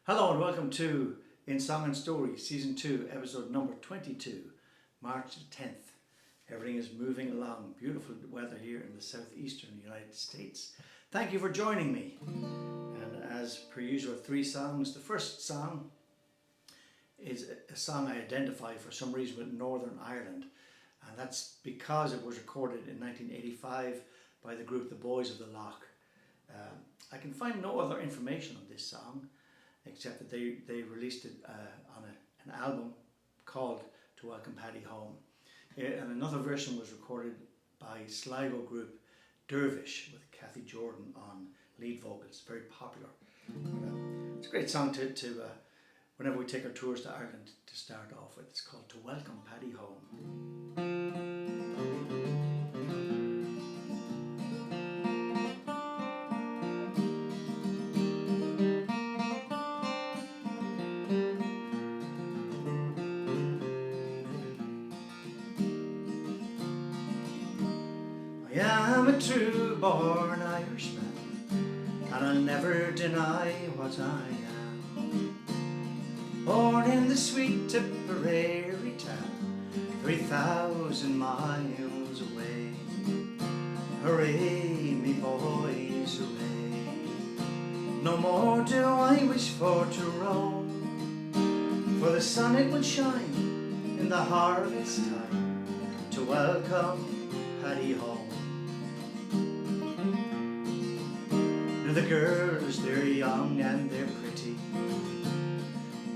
Hello and welcome to In Song and Story, Season 2, Episode number 22, March the 10th. Everything is moving along. Beautiful weather here in the southeastern United States. Thank you for joining me. And as per usual, 3 songs. The first song is a song I identify for some reason with Northern Ireland. And that's because it was recorded in 1985 by the group The Boys of the Loch. I can find no other information on this song, except that they released it on an album called To Welcome Paddy Home. And another version was recorded by Sligo group Dervish with Kathy Jordan on lead vocals, very popular. It's a great song to whenever we take our tours to Ireland to start off with. It's called To Welcome Paddy Home. I am a true born Irishman, and I'll never deny what I am. Born in the sweet Tipperary town, 3,000 miles away. Hooray, me boys, hooray. No more do I wish for to roam, for the sun it will shine in the harvest time to welcome Paddy home. Now the girls, they're young and they're pretty.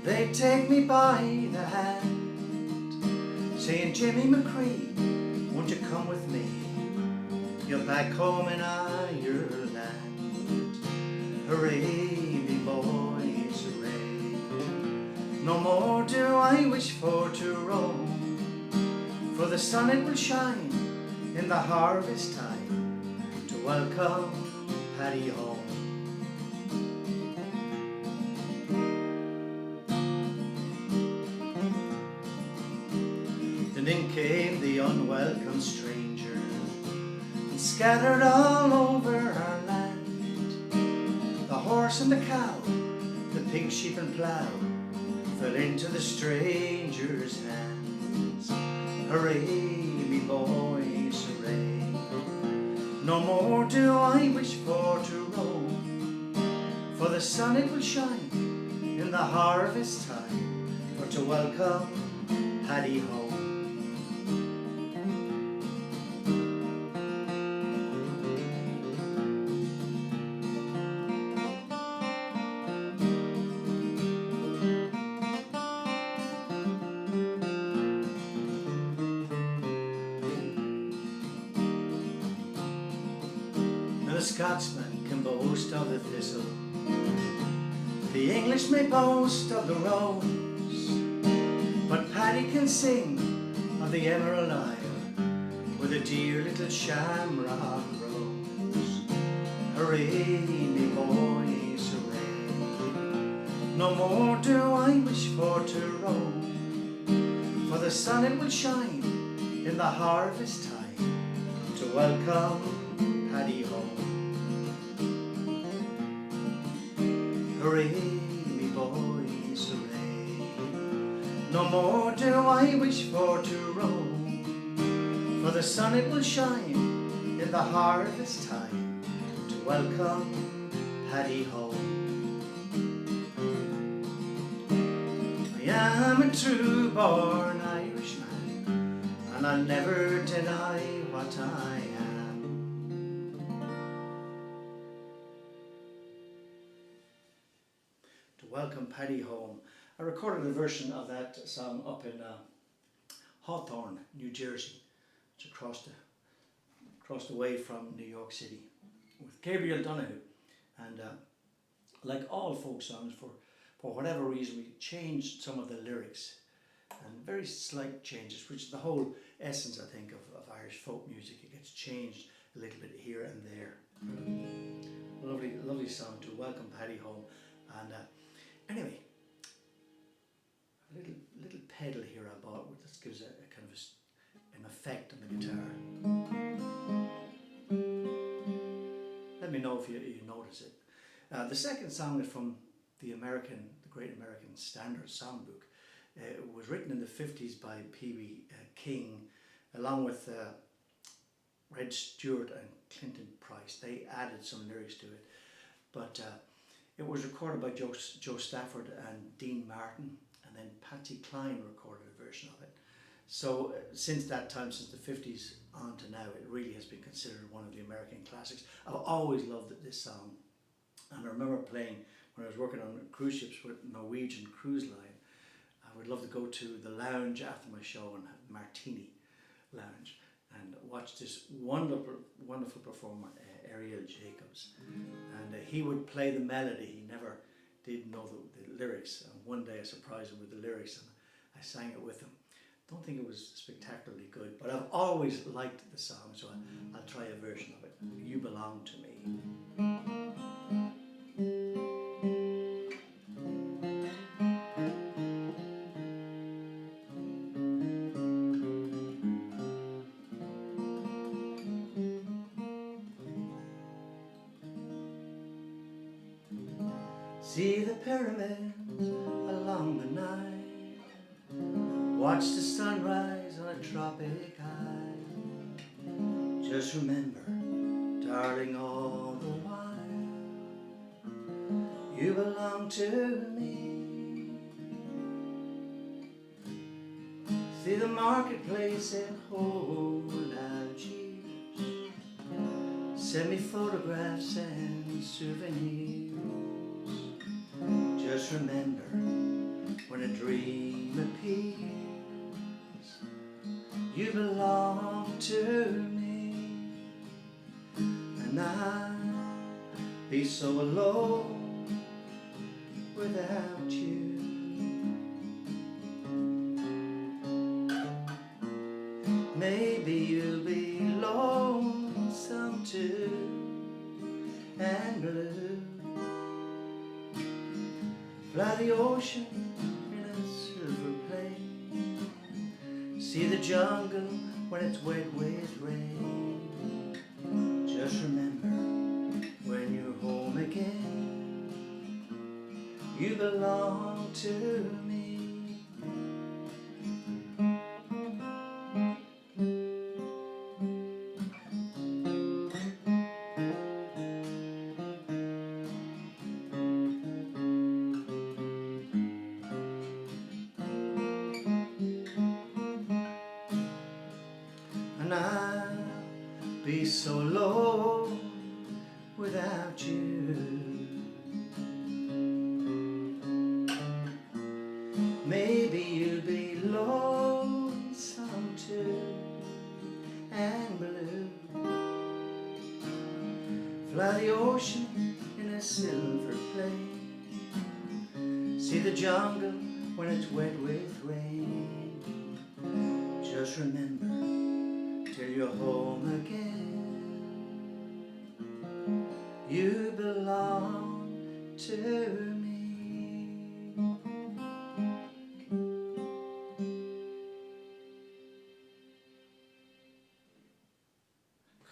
They take me by the hand, saying, Jimmy McCree, won't you come with me? You're back home in Ireland. Hooray, me boys, hooray. No more do I wish for to roam, for the sun it will shine in the harvest time to welcome Paddy home. Then in came the unwelcome stranger and scattered all over our land. The horse and the cow, the pig, sheep and plough fell into the stranger's hands. Hooray, me boys, hooray. No more do I wish for to roam, for the sun it will shine in the harvest time for to welcome Paddy home. The Scotsman can boast of the thistle, the English may boast of the rose, but Paddy can sing of the Emerald Isle with a dear little shamrock rose. Hooray, me boys, hooray. No more do I wish for to roam, for the sun it will shine in the harvest time to welcome Paddy home. Hooray, me boys, hooray. No more do I wish for to roam, for the sun it will shine in the harvest time to welcome Paddy home. I am a true born Irishman, and I'll never deny what I am. Welcome Paddy home. I recorded a version of that song up in Hawthorne, New Jersey, which is across the way from New York City, with Gabriel Donoghue. And like all folk songs, for whatever reason, we changed some of the lyrics, and very slight changes, which is the whole essence, I think, of Irish folk music. It gets changed a little bit here and there. Lovely song, To Welcome Paddy home. And anyway, a little pedal here I bought, which just gives a kind of an effect on the guitar. Let me know if you notice it. The second song is from the Great American Standard Songbook. It was written in the 50s by P.B. King, along with Red Stewart and Clinton Price. They added some lyrics to it, but it was recorded by Joe Stafford and Dean Martin, and then Patsy Cline recorded a version of it. So since that time, since the 50s on to now, it really has been considered one of the American classics. I've always loved this song, and I remember playing when I was working on cruise ships with Norwegian Cruise Line. I would love to go to the lounge after my show and have Martini Lounge and watch this wonderful performer, Ariel Jacobs. And he would play the melody. He never did know the lyrics. And one day I surprised him with the lyrics and I sang it with him. Don't think it was spectacularly good, but I've always liked the song, so I'll try a version of it. You Belong to Me. See the pyramids along the Nile, watch the sunrise on a tropic isle. Just remember, darling, all the while, you belong to me. See the marketplace and hold Algiers, send me photographs and souvenirs. Just remember, when a dream appears, you belong to me, and I'll be so alone without you. Maybe you'll be lonesome too, and blue. Fly the ocean in a silver plane, see the jungle when it's wet with rain. Just remember, when you're home again, you belong to me. And I'll be so alone without you. Maybe you'll be lonesome too, and blue. Fly the ocean in a silver plane, see the jungle when it's wet with rain. Just remember, till you're home again, you belong to me.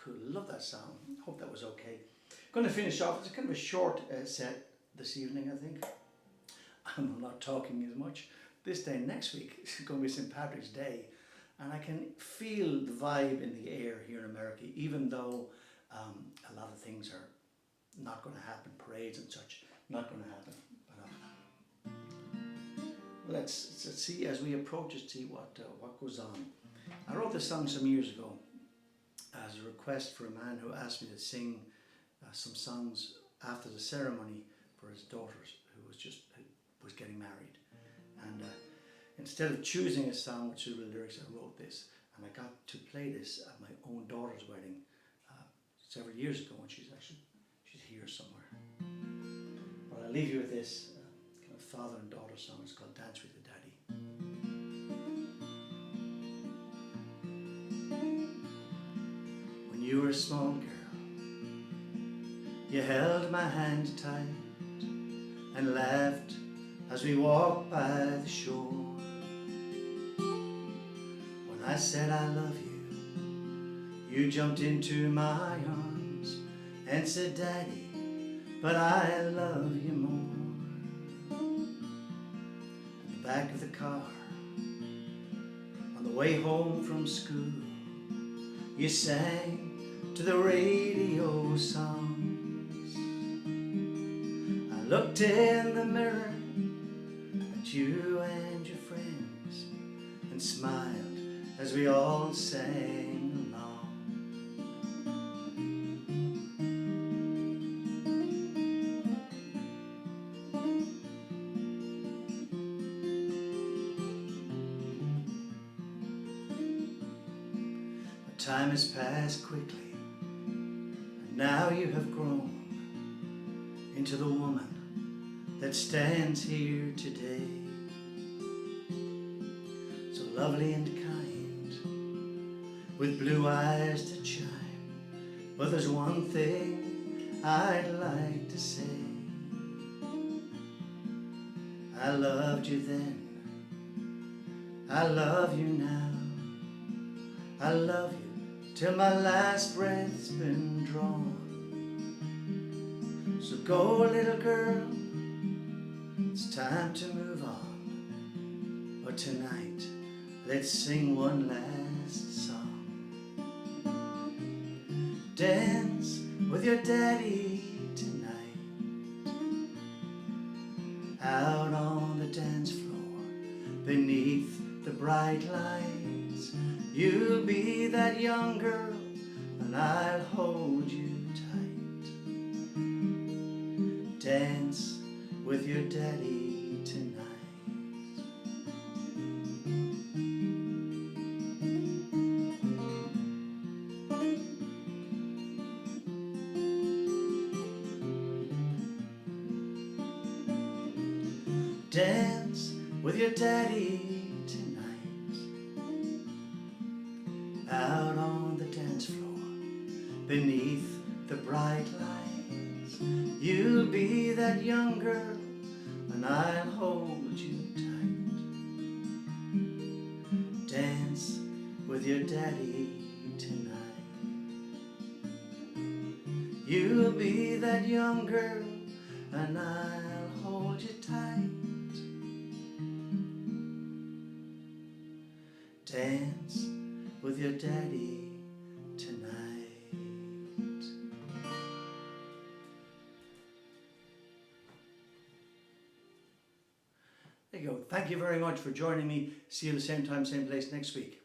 Cool, love that song. Hope that was okay. Going to finish off. It's kind of a short set this evening, I think. I'm not talking as much. This day next week is going to be St. Patrick's Day. And I can feel the vibe in the air here in America, even though a lot of things are not going to happen, parades and such, not going to happen. But let's see as we approach it, see what goes on. I wrote this song some years ago as a request for a man who asked me to sing some songs after the ceremony for his daughters who was getting married. And instead of choosing a song with suitable lyrics, I wrote this, and I got to play this at my own daughter's wedding several years ago, and she's here somewhere. But I'll leave you with this kind of father and daughter song. It's called Dance with Your Daddy. When you were a small girl, you held my hand tight and laughed as we walked by the shore. When I said I love you, you jumped into my arms and said, Daddy, but I love you more. back of the car. On the way home from school, you sang to the radio songs. I looked in the mirror at you and your friends and smiled as we all sang along. But time has passed quickly, and now you have grown into the woman that stands here today. So lovely and kind, with blue eyes that shine. But there's one thing I'd like to say. I loved you then, I love you now. I love you till my last breath's been drawn. So go, little girl, it's time to move on. But tonight, let's sing one last song. Dance with your daddy tonight, out on the dance floor, beneath the bright lights. You'll be that young girl, and I'll hold you tight. Dance with your daddy tonight. Dance with your daddy tonight, out on the dance floor, beneath the bright lights. You'll be that young girl, and I'll hold you tight. Dance with your daddy tonight. You'll be that young girl, and I'll hold you tight. Dance with your daddy tonight. There you go. Thank you very much for joining me. See you the same time, same place next week.